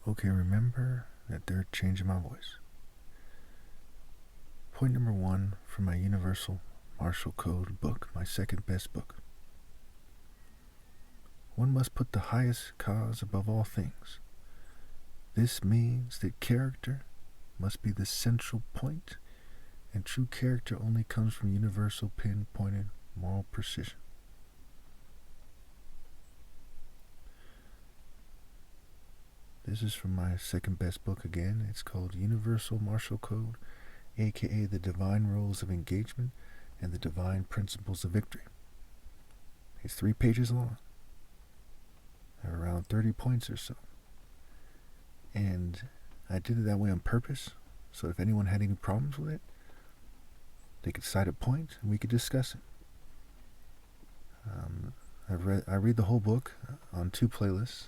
Okay, remember that they're changing my voice. Point number 1 from my Universal Martial Code book, my second best book. One must put the highest cause above all things. This means that character must be the central point, and true character only comes from universal pinpointed moral precision. This is from my second best book again. It's called Universal Martial Code, aka The Divine Rules of Engagement and the Divine Principles of Victory. It's 3 pages long. There are around 30 points or so. And I did it that way on purpose, so if anyone had any problems with it, they could cite a point and we could discuss it. I read the whole book on 2 playlists.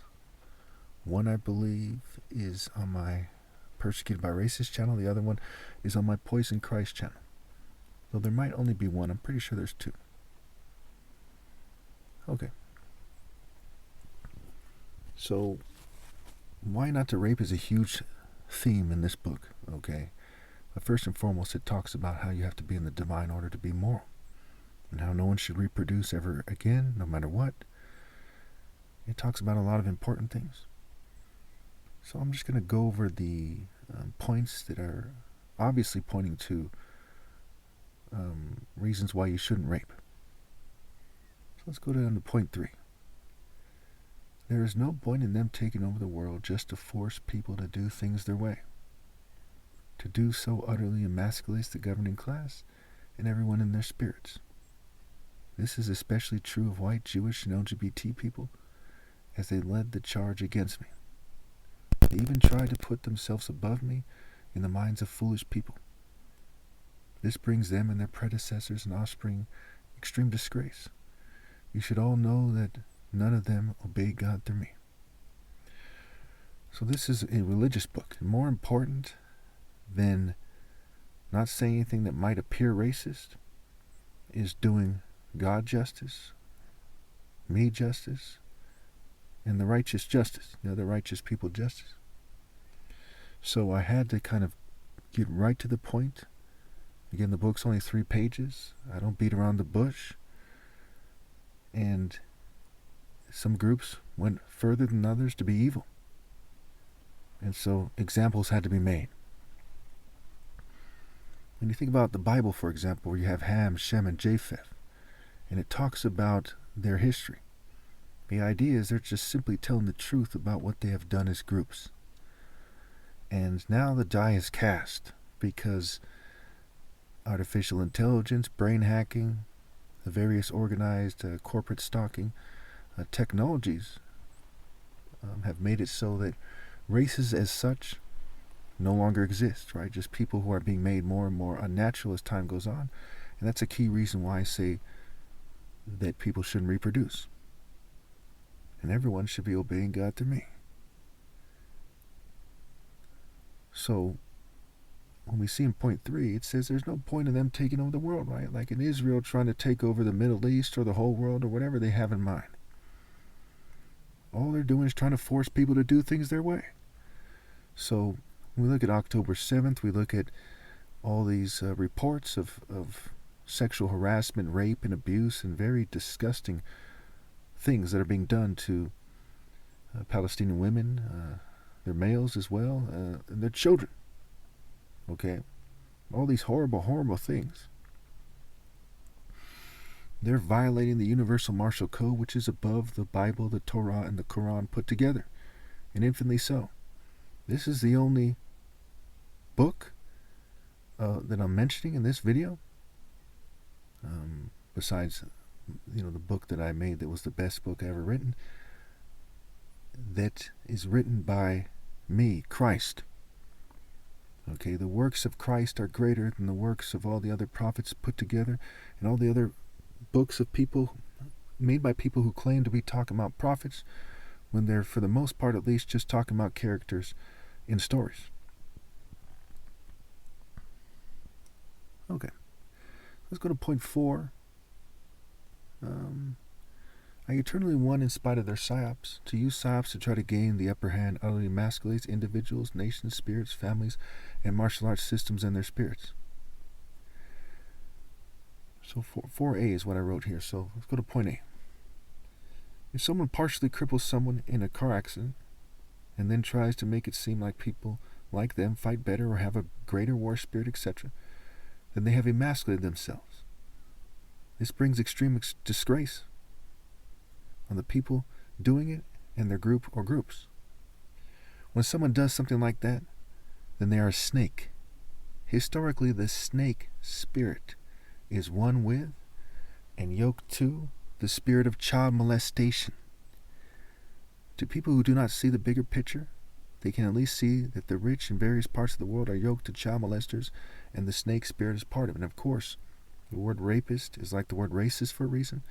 One, I believe, is on my Persecuted by Racist channel. The other one is on my Poison Christ channel. Though there might only be one. I'm pretty sure there's 2. Okay. So, why not to rape is a huge theme in this book, okay? But first and foremost, it talks about how you have to be in the divine order to be moral, and how no one should reproduce ever again, no matter what. It talks about a lot of important things. So I'm just going to go over the points that are obviously pointing to reasons why you shouldn't rape. So let's go down to point 3. There is no point in them taking over the world just to force people to do things their way. To do so utterly emasculates the governing class and everyone in their spirits. This is especially true of white, Jewish, and LGBT people, as they led the charge against me. They even tried to put themselves above me in the minds of foolish people. This brings them and their predecessors and offspring extreme disgrace. You should all know that none of them obey God through me. So this is a religious book. More important than not saying anything that might appear racist is doing God justice, me justice, and the righteous justice, the other righteous people justice. So I had to kind of get right to the point. Again, the book's only 3 pages. I don't beat around the bush. And some groups went further than others to be evil. And so examples had to be made. When you think about the Bible, for example, where you have Ham, Shem, and Japheth, and it talks about their history, the idea is they're just simply telling the truth about what they have done as groups. And now the die is cast because artificial intelligence, brain hacking, the various organized corporate stalking technologies have made it so that races as such no longer exist, right? Just people who are being made more and more unnatural as time goes on. And that's a key reason why I say that people shouldn't reproduce. And everyone should be obeying God through me. So, when we see in point 3, it says there's no point in them taking over the world, right? Like in Israel trying to take over the Middle East or the whole world or whatever they have in mind. All they're doing is trying to force people to do things their way. So, when we look at October 7th, we look at all these reports of sexual harassment, rape, and abuse, and very disgusting things that are being done to Palestinian women, their males as well, and their children. Okay? All these horrible, horrible things. They're violating the Universal Martial Code, which is above the Bible, the Torah, and the Quran put together, and infinitely so. This is the only book that I'm mentioning in this video, besides, the book that I made that was the best book I ever written, that is written by me, Christ. Okay, the works of Christ are greater than the works of all the other prophets put together, and all the other books of people made by people who claim to be talking about prophets when they're, for the most part at least, just talking about characters in stories. Okay, let's go to point 4. are eternally one in spite of their psyops. To use psyops to try to gain the upper hand utterly emasculates individuals, nations, spirits, families, and martial arts systems and their spirits. So 4A is what I wrote here. So let's go to point A. If someone partially cripples someone in a car accident and then tries to make it seem like people like them fight better or have a greater war spirit, etc., then they have emasculated themselves. This brings extreme disgrace on the people doing it and their group or groups. When someone does something like that, then they are a snake. Historically, the snake spirit is one with and yoked to the spirit of child molestation. To people who do not see the bigger picture, they can at least see that the rich in various parts of the world are yoked to child molesters, and the snake spirit is part of it. And of course, the word rapist is like the word racist for a reason.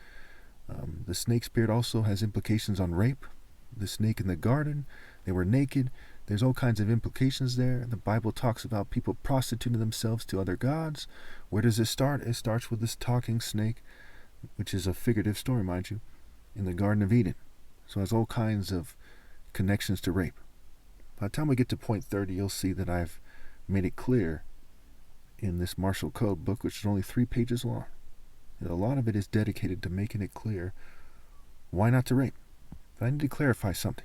The snake spirit also has implications on rape. The snake in the garden, they were naked. There's all kinds of implications there. The Bible talks about people prostituting themselves to other gods. Where does it start? It starts with this talking snake, which is a figurative story, mind you, in the Garden of Eden. So it has all kinds of connections to rape. By the time we get to point 30, you'll see that I've made it clear in this martial code book, which is only 3 pages long. And a lot of it is dedicated to making it clear why not to rape. But I need to clarify something.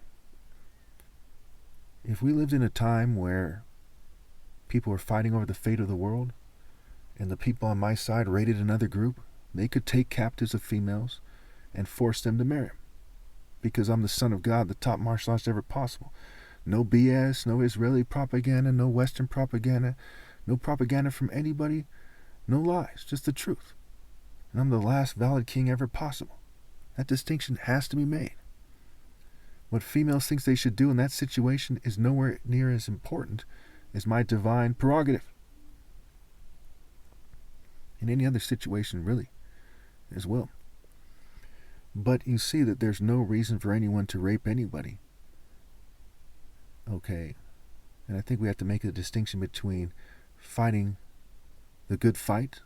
If we lived in a time where people were fighting over the fate of the world, and the people on my side raided another group, they could take captives of females and force them to marry them. Because I'm the son of God, the top martial artist ever possible. No BS, no Israeli propaganda, no Western propaganda, no propaganda from anybody, no lies, just the truth. And I'm the last valid king ever possible. That distinction has to be made. What females think they should do in that situation is nowhere near as important as my divine prerogative. In any other situation, really, as well. But you see that there's no reason for anyone to rape anybody. Okay, and I think we have to make a distinction between fighting the good fight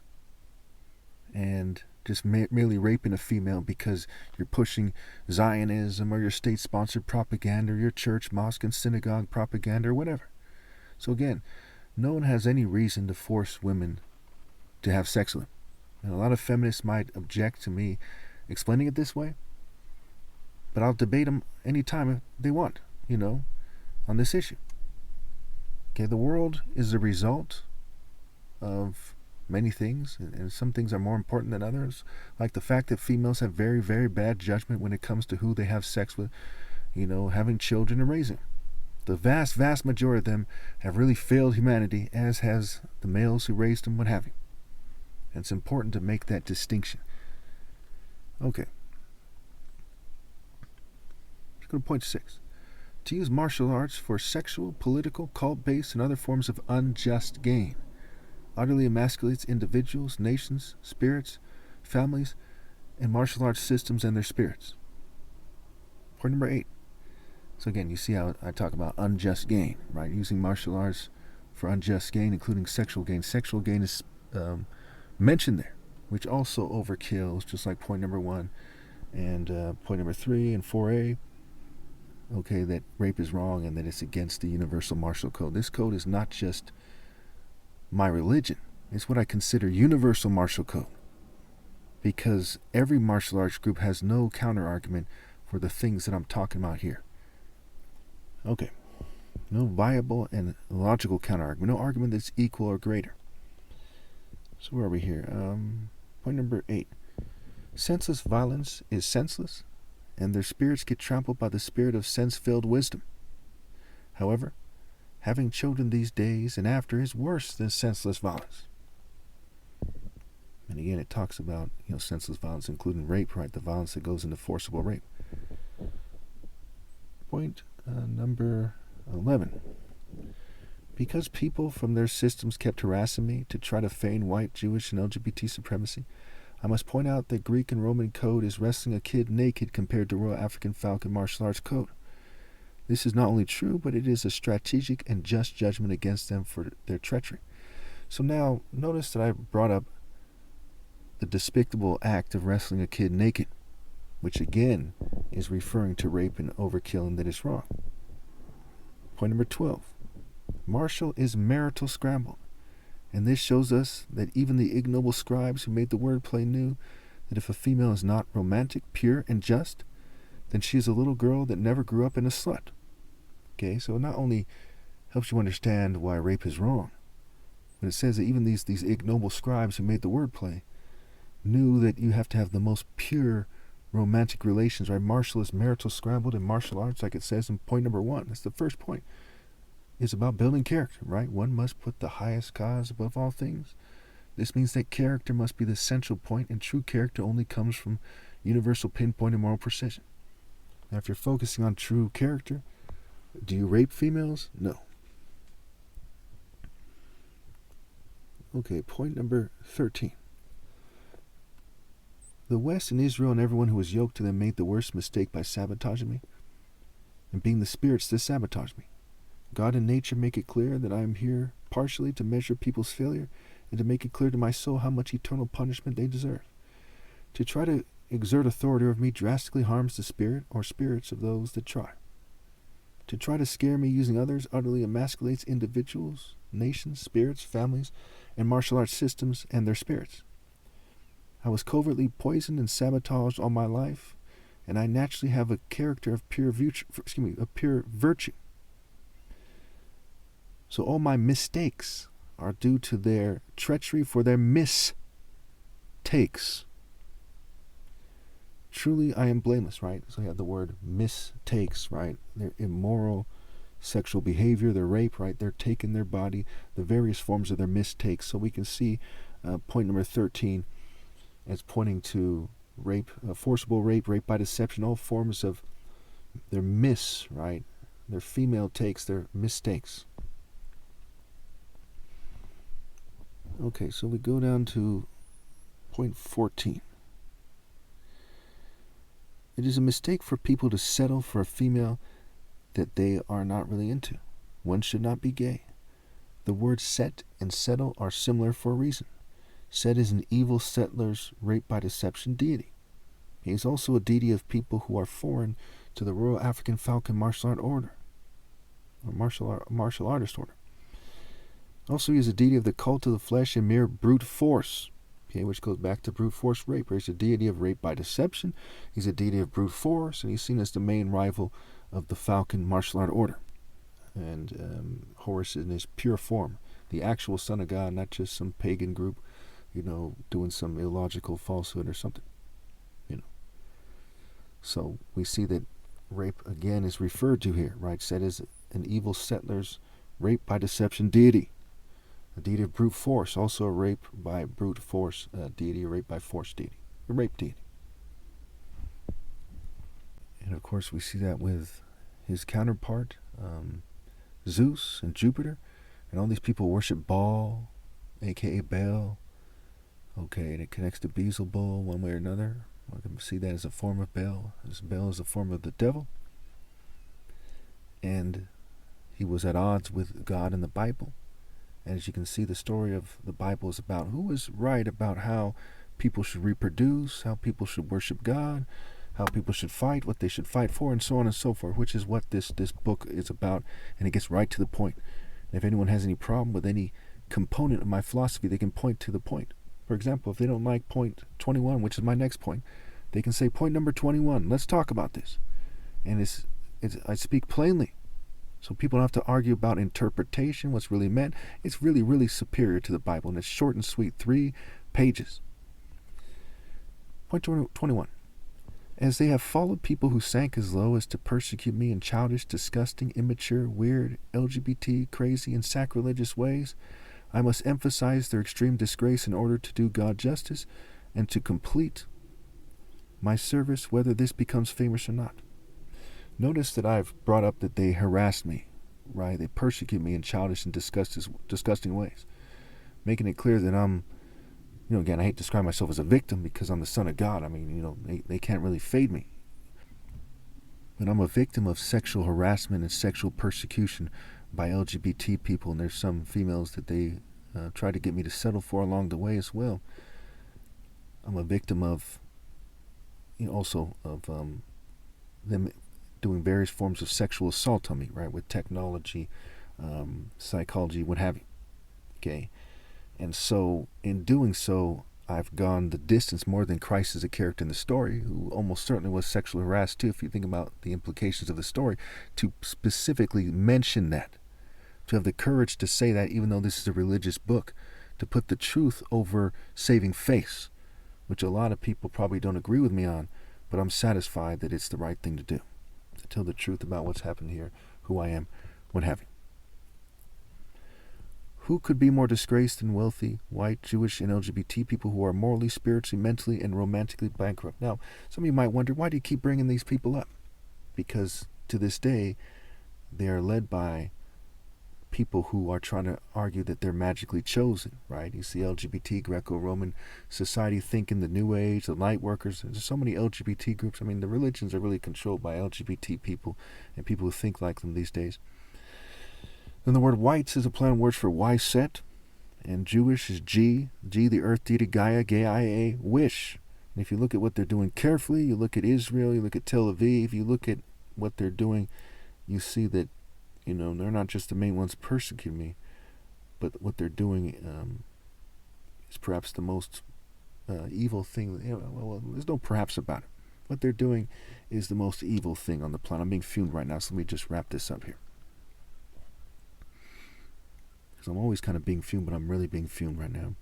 and just merely raping a female because you're pushing Zionism or your state-sponsored propaganda or your church, mosque, and synagogue propaganda or whatever. So again, no one has any reason to force women to have sex with them. And a lot of feminists might object to me explaining it this way, but I'll debate them anytime if they want, on this issue. Okay, the world is a result of many things, and some things are more important than others, like the fact that females have very, very bad judgment when it comes to who they have sex with, having children and raising them. The vast, vast majority of them have really failed humanity, as has the males who raised them, what have you. And it's important to make that distinction. Okay. Let's go to point 6. To use martial arts for sexual, political, cult-based, and other forms of unjust gain utterly emasculates individuals, nations, spirits, families, and martial arts systems and their spirits. Point number 8. So again, you see how I talk about unjust gain, right? Using martial arts for unjust gain, including sexual gain. Sexual gain is mentioned there, which also overkills, just like point number 1 and point number 3 and 4A. Okay, that rape is wrong and that it's against the universal martial code. This code is not just my religion. It's what I consider universal martial code. Because every martial arts group has no counter-argument for the things that I'm talking about here. Okay. No viable and logical counter-argument. No argument that's equal or greater. So where are we here? Point number 8. Senseless violence is senseless, and their spirits get trampled by the spirit of sense-filled wisdom. However, having children these days and after is worse than senseless violence. And again, it talks about senseless violence, including rape, right? The violence that goes into forcible rape. Point number 11. Because people from their systems kept harassing me to try to feign white, Jewish, and LGBT supremacy, I must point out that Greek and Roman code is wrestling a kid naked compared to Royal African Falcon martial arts code. This is not only true, but it is a strategic and just judgment against them for their treachery. So now, notice that I brought up the despicable act of wrestling a kid naked. which again is referring to rape and overkill and that it's wrong. Point number 12. Martial is marital scramble. And this shows us that even the ignoble scribes who made the wordplay knew that if a female is not romantic, pure, and just, then she is a little girl that never grew up in a slut. Okay, so it not only helps you understand why rape is wrong, but it says that even these ignoble scribes who made the wordplay knew that you have to have the most pure romantic relations, right? Martial is marital scrambled in martial arts, like it says in point number 1. That's the first point. It's about building character, right? One must put the highest cause above all things. This means that character must be the central point, and true character only comes from universal pinpoint and moral precision. Now, if you're focusing on true character, do you rape females? No. Okay, point number 13. The West and Israel and everyone who was yoked to them made the worst mistake by sabotaging me, and being the spirits that sabotage me. God and nature make it clear that I am here partially to measure people's failure and to make it clear to my soul how much eternal punishment they deserve. To try to exert authority over me drastically harms the spirit or spirits of those that try. To try to scare me using others utterly emasculates individuals, nations, spirits, families, and martial arts systems and their spirits. I was covertly poisoned and sabotaged all my life, and I naturally have a character of pure virtue. So all my mistakes are due to their treachery for their mistakes. Truly I am blameless, right? So you have the word mistakes, right? Their immoral sexual behavior, their rape, right? They're taking their body, the various forms of their mistakes. So we can see point number 13 as pointing to rape, forcible rape, rape by deception, all forms of their right? Their female takes, their mistakes. Okay, so we go down to point 14. It is a mistake for people to settle for a female that they are not really into. One should not be gay. The words set and settle are similar for a reason. Set is an evil settler's rape by deception deity. He is also a deity of people who are foreign to the Royal African Falcon Martial Art Order, or martial artist order. Also, he is a deity of the cult of the flesh and mere brute force, okay, which goes back to brute force rape. He's a deity of rape by deception. He's a deity of brute force, and he's seen as the main rival of the Falcon Martial Art Order. And Horus in his pure form, the actual Son of God, not just some pagan group, doing some illogical falsehood or something, So we see that rape again is referred to here, right? Said as an evil settler's rape by deception deity. A deity of brute force, also a rape by brute force deity, a rape by force deity, a rape deity. And of course we see that with his counterpart, Zeus and Jupiter, and all these people worship Baal, aka Baal. Okay, and it connects to Beelzebul one way or another. We can see that as a form of Baal. As Baal is a form of the devil. And he was at odds with God in the Bible. And as you can see, the story of the Bible is about who is right about how people should reproduce, how people should worship God, how people should fight, what they should fight for, and so on and so forth, which is what this book is about, and it gets right to the point. And if anyone has any problem with any component of my philosophy, they can point to the point. For example, if they don't like point 21, which is my next point, they can say point number 21, let's talk about this. And I speak plainly. So people don't have to argue about interpretation, what's really meant. It's really, really superior to the Bible, and it's short and sweet, 3 pages. Point 21. As they have followed people who sank as low as to persecute me in childish, disgusting, immature, weird, LGBT, crazy, and sacrilegious ways, I must emphasize their extreme disgrace in order to do God justice and to complete my service, whether this becomes famous or not. Notice that I've brought up that they harassed me, right? They persecute me in childish and disgusting ways, making it clear that I'm, again, I hate to describe myself as a victim because I'm the Son of God. I mean, they can't really fade me. But I'm a victim of sexual harassment and sexual persecution by LGBT people, and there's some females that they try to get me to settle for along the way as well. I'm a victim of also of them doing various forms of sexual assault on me, right, with technology, psychology, what have you. Okay, and so in doing so, I've gone the distance more than Christ as a character in the story, who almost certainly was sexually harassed too, if you think about the implications of the story, to specifically mention that, to have the courage to say that, even though this is a religious book, to put the truth over saving face, which a lot of people probably don't agree with me on, but I'm satisfied that it's the right thing to do, to tell the truth about what's happened here, who I am, what have you. Who could be more disgraced than wealthy, white, Jewish, and LGBT people who are morally, spiritually, mentally, and romantically bankrupt? Now, some of you might wonder, why do you keep bringing these people up? Because to this day, they are led by people who are trying to argue that they're magically chosen, right? You see LGBT, Greco-Roman society thinking, the New Age, the light workers. There's so many LGBT groups. I mean, the religions are really controlled by LGBT people and people who think like them these days. Then the word whites is a play on words for Y-set, and Jewish is G, the earth deity Gaia, Gaia, wish. And if you look at what they're doing carefully, you look at Israel, you look at Tel Aviv, you look at what they're doing, you see that, they're not just the main ones persecuting me, but what they're doing is perhaps the most evil thing. Well, there's no perhaps about it. What they're doing is the most evil thing on the planet. I'm being fumed right now, so let me just wrap this up here. Because I'm always kind of being fumed, but I'm really being fumed right now.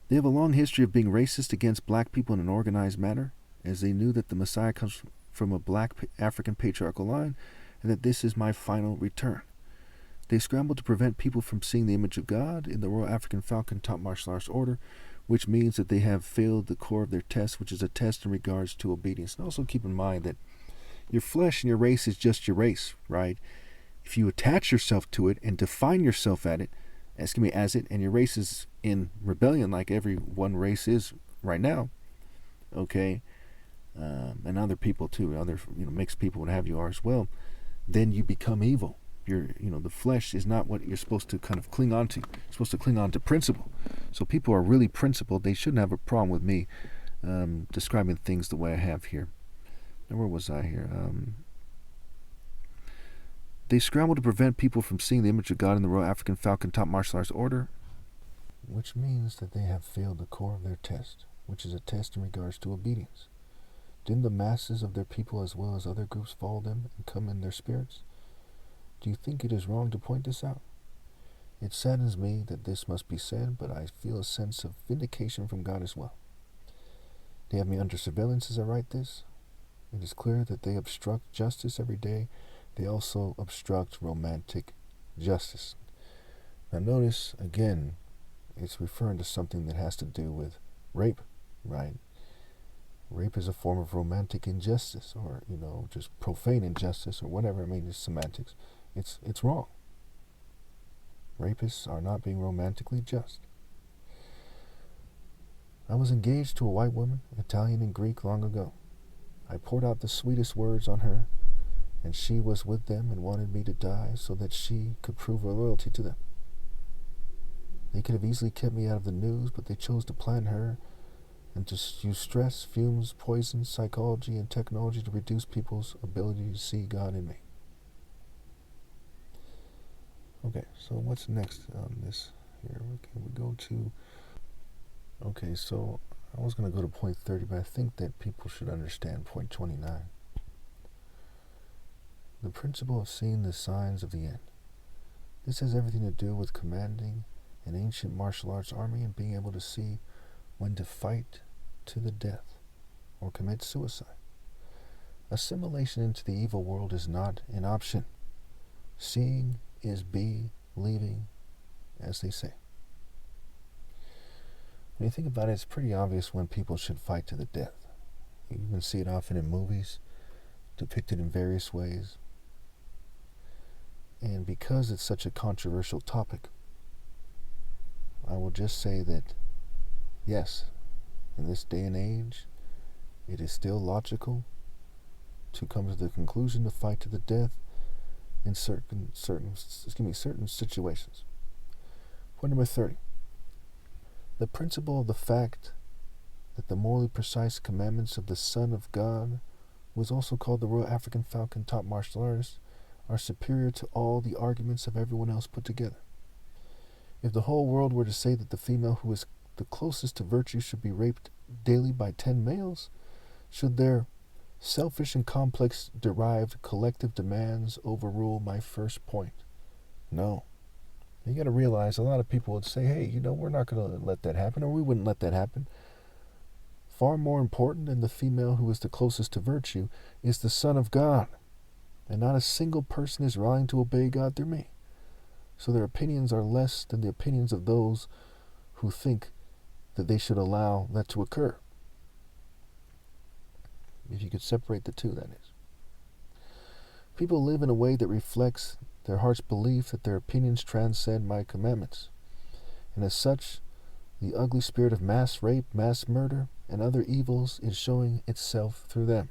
They have a long history of being racist against black people in an organized manner, as they knew that the Messiah comes from a black African patriarchal line, and that this is my final return. They scrambled to prevent people from seeing the image of God in the Royal African Falcon Top Martial Arts Order, which means that they have failed the core of their test, which is a test in regards to obedience. And also keep in mind that your flesh and your race is just your race, right? If you attach yourself to it and define yourself as it, and your race is in rebellion like every one race is right now, okay, and other people too, other mixed people, what have you, are as well, then you become evil. The flesh is not what you're supposed to kind of cling on to. You're supposed to cling on to principle. So people are really principled. They shouldn't have a problem with me describing things the way I have here. Now, where was I here? They scramble to prevent people from seeing the image of God in the Royal African Falcon Top Martial Arts Order, which means that they have failed the core of their test, which is a test in regards to obedience. Didn't the masses of their people as well as other groups follow them and come in their spirits? Do you think it is wrong to point this out? It saddens me that this must be said, but I feel a sense of vindication from God as well. They have me under surveillance as I write this. It is clear that they obstruct justice every day. They also obstruct romantic justice. Now notice, again, it's referring to something that has to do with rape, right? Rape is a form of romantic injustice, or, just profane injustice, or whatever. I mean, it's semantics. It's wrong. Rapists are not being romantically just. I was engaged to a white woman, Italian and Greek, long ago. I poured out the sweetest words on her, and she was with them and wanted me to die so that she could prove her loyalty to them. They could have easily kept me out of the news, but they chose to plan her and to use stress, fumes, poison, psychology, and technology to reduce people's ability to see God in me. Okay, so what's next on this here? Okay, we go to... Okay, so I was going to go to point 30, but I think that people should understand point 29. The principle of seeing the signs of the end. This has everything to do with commanding an ancient martial arts army and being able to see when to fight to the death or commit suicide. Assimilation into the evil world is not an option. Seeing is believing, as they say. When you think about it, it's pretty obvious when people should fight to the death. You can see it often in movies, depicted in various ways. And because it's such a controversial topic, I will just say that, yes, in this day and age, it is still logical to come to the conclusion to fight to the death in certain situations. Point number 30. The principle of the fact that the morally precise commandments of the Son of God, who is also called the Royal African Falcon top martial artist, are superior to all the arguments of everyone else put together. If the whole world were to say that the female who is the closest to virtue should be raped daily by 10 males, should their selfish and complex derived collective demands overrule my first point? No. You got to realize a lot of people would say, hey, we're not going to let that happen, or we wouldn't let that happen. Far more important than the female who is the closest to virtue is the Son of God, and not a single person is willing to obey God through me. So their opinions are less than the opinions of those who think that they should allow that to occur. If you could separate the two, that is. People live in a way that reflects their heart's belief that their opinions transcend my commandments. And as such, the ugly spirit of mass rape, mass murder, and other evils is showing itself through them.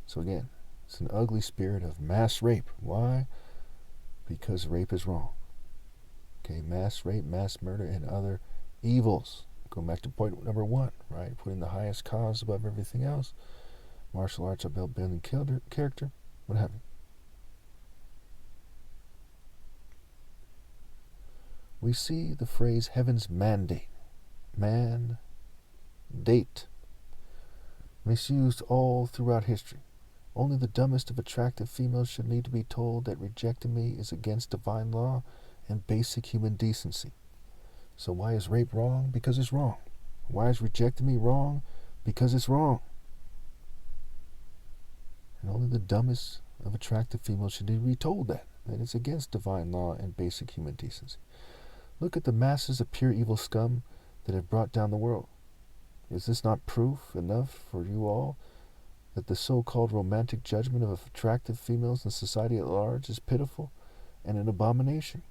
So again, it's an ugly spirit of mass rape. Why? Because rape is wrong. Okay, mass rape, mass murder, and other evils. Going back to point number 1, right? Putting the highest cause above everything else. Martial arts are about building character, what have you. We see the phrase heaven's mandate, misused all throughout history. Only the dumbest of attractive females should need to be told that rejecting me is against divine law and basic human decency. So why is rape wrong? Because it's wrong. Why is rejecting me wrong? Because it's wrong. And only the dumbest of attractive females should need to be told that it's against divine law and basic human decency. Look at the masses of pure evil scum that have brought down the world. Is this not proof enough for you all that the so-called romantic judgment of attractive females in society at large is pitiful and an abomination?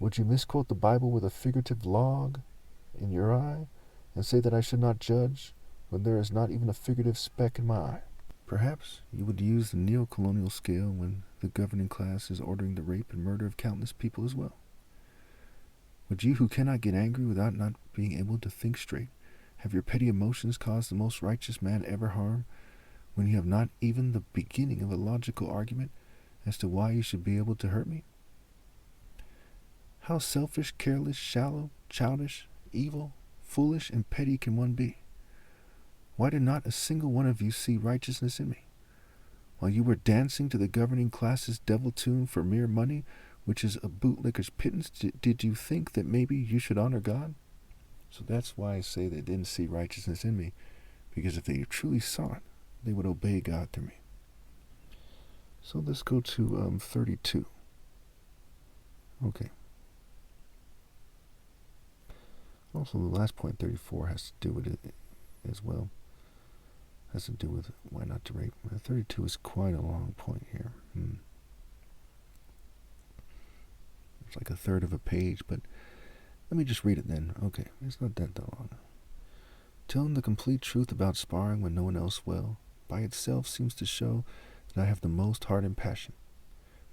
Would you misquote the Bible with a figurative log in your eye and say that I should not judge when there is not even a figurative speck in my eye? Perhaps you would use the neo-colonial scale when the governing class is ordering the rape and murder of countless people as well. Would you, who cannot get angry without not being able to think straight, have your petty emotions cause the most righteous man ever harm, when you have not even the beginning of a logical argument as to why you should be able to hurt me? How selfish, careless, shallow, childish, evil, foolish, and petty can one be? Why did not a single one of you see righteousness in me? While you were dancing to the governing class's devil tune for mere money, which is a bootlicker's pittance, did you think that maybe you should honor God? So that's why I say they didn't see righteousness in me, because if they truly saw it, they would obey God through me. So let's go to 32. Okay. Also, the last point, 34, has to do with it as well. Has to do with why not to rape. 32 is quite a long point here. It's like a third of a page, but let me just read it then. Okay, it's not that long. Telling the complete truth about sparring when no one else will, by itself seems to show that I have the most heart and passion.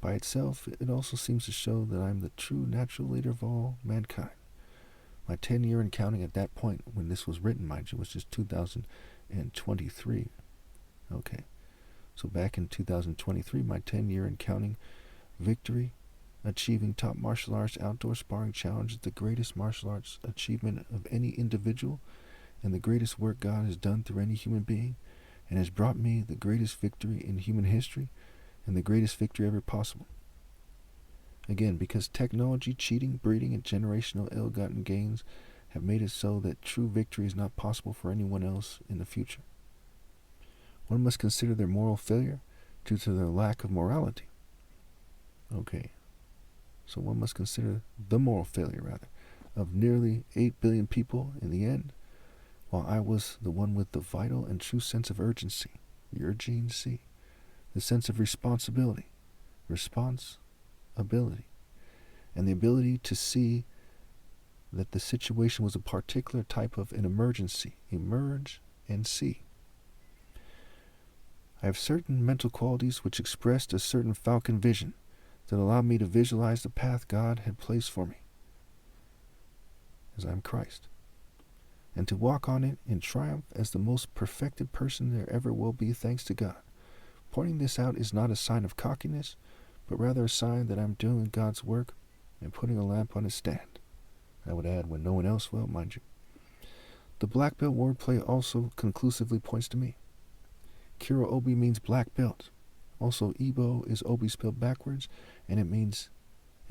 By itself, it also seems to show that I am the true natural leader of all mankind. My 10-year and counting at that point, when this was written, mind you, was just 2023. Okay, so back in 2023, my 10-year and counting victory, achieving top martial arts outdoor sparring challenge, is the greatest martial arts achievement of any individual and the greatest work God has done through any human being, and has brought me the greatest victory in human history and the greatest victory ever possible. Again, because technology, cheating, breeding, and generational ill-gotten gains have made it so that true victory is not possible for anyone else in the future. One must consider their moral failure due to their lack of morality. Okay, so one must consider the moral failure, rather, of nearly 8 billion people in the end, while I was the one with the vital and true sense of urgency, your gene C, the sense of responsibility, and the ability to see that the situation was a particular type of an emergency, emerge and see. I have certain mental qualities which expressed a certain falcon vision that allowed me to visualize the path God had placed for me, as I am Christ. and to walk on it in triumph as the most perfected person there ever will be, thanks to God. Pointing this out is not a sign of cockiness, but rather a sign that I'm doing God's work and putting a lamp on his stand. I would add, when no one else will, mind you. The black belt wordplay also conclusively points to me. Kiro Obi means black belt. Also, Ibo is Obi spelled backwards, and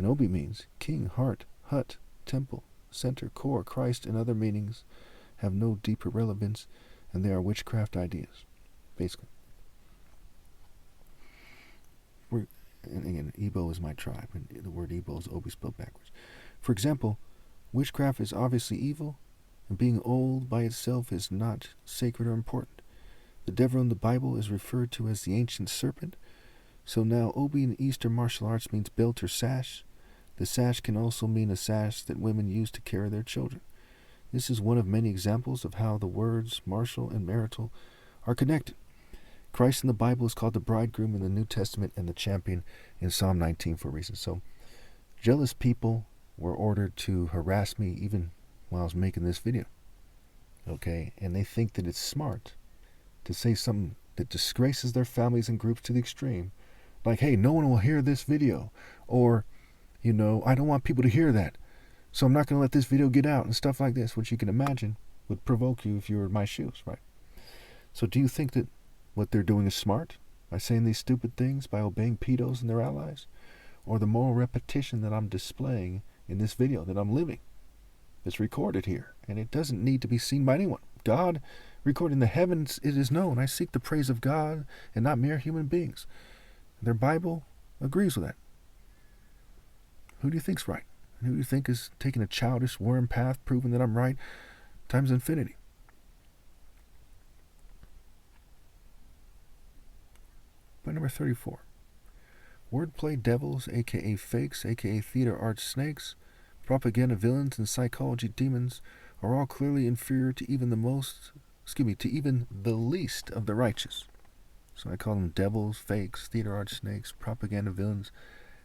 Obi means king, heart, hut, temple, center, core, Christ, and other meanings have no deeper relevance, and they are witchcraft ideas, basically. And again, Ibo is my tribe, and the word Ibo is Obi spelled backwards. For example, witchcraft is obviously evil, and being old by itself is not sacred or important. The devil in the Bible is referred to as the ancient serpent, so now Obi in Eastern martial arts means belt or sash. The sash can also mean a sash that women use to carry their children. This is one of many examples of how the words martial and marital are connected. Christ in the Bible is called the bridegroom in the New Testament and the champion in Psalm 19 for a reason. So, jealous people were ordered to harass me even while I was making this video. Okay? And they think that it's smart to say something that disgraces their families and groups to the extreme. Like, hey, no one will hear this video. Or, I don't want people to hear that. So I'm not going to let this video get out and stuff like this, which you can imagine would provoke you if you were in my shoes, right? So do you think that what they're doing is smart by saying these stupid things, by obeying pedos and their allies? Or the moral repetition that I'm displaying in this video, that I'm living, that's recorded here, and it doesn't need to be seen by anyone. God recorded in the heavens, it is known. I seek the praise of God and not mere human beings. Their Bible agrees with that. Who do you think's right? And who do you think is taking a childish worm path, proving that I'm right times infinity? Point number 34. Wordplay devils, aka fakes, aka theater arts snakes, propaganda villains, and psychology demons are all clearly inferior to even the least of the righteous. So I call them devils, fakes, theater arts snakes, propaganda villains,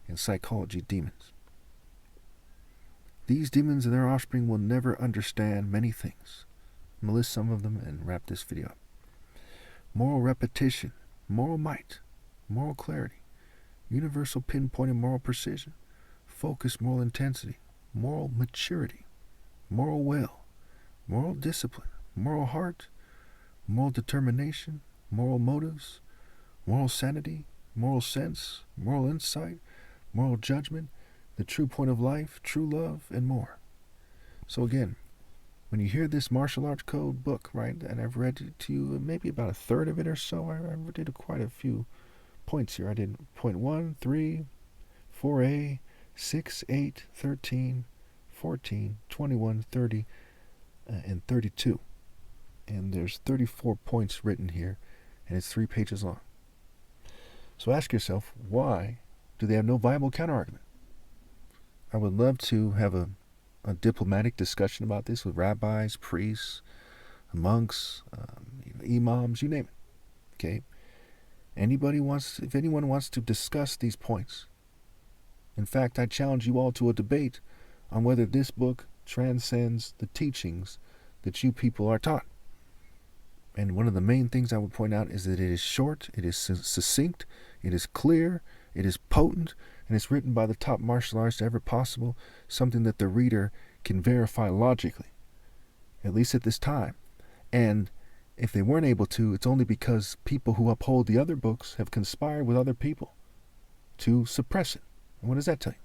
and psychology demons. These demons and their offspring will never understand many things. I'm going to list some of them and wrap this video up. Moral repetition, moral might, moral clarity, universal pinpoint and moral precision, focus, moral intensity, moral maturity, moral will, moral discipline, moral heart, moral determination, moral motives, moral sanity, moral sense, moral insight, moral judgment, the true point of life, true love, and more. So again, when you hear this martial arts code book, right, and I've read it to you, maybe about a third of it or so, I did quite a few points here. I did point 1, 3, 4a, 6, 8, 13, 14, 21, 30, and 32. And there's 34 points written here, and it's 3 pages long. So ask yourself, why do they have no viable counterargument? I would love to have a diplomatic discussion about this with rabbis, priests, monks, imams, you name it. Okay? If anyone wants to discuss these points, in fact, I challenge you all to a debate on whether this book transcends the teachings that you people are taught. And one of the main things I would point out is that it is short, it is succinct, it is clear, it is potent, and it's written by the top martial artists ever possible, something that the reader can verify logically, at least at this time. And if they weren't able to, it's only because people who uphold the other books have conspired with other people to suppress it. And what does that tell you?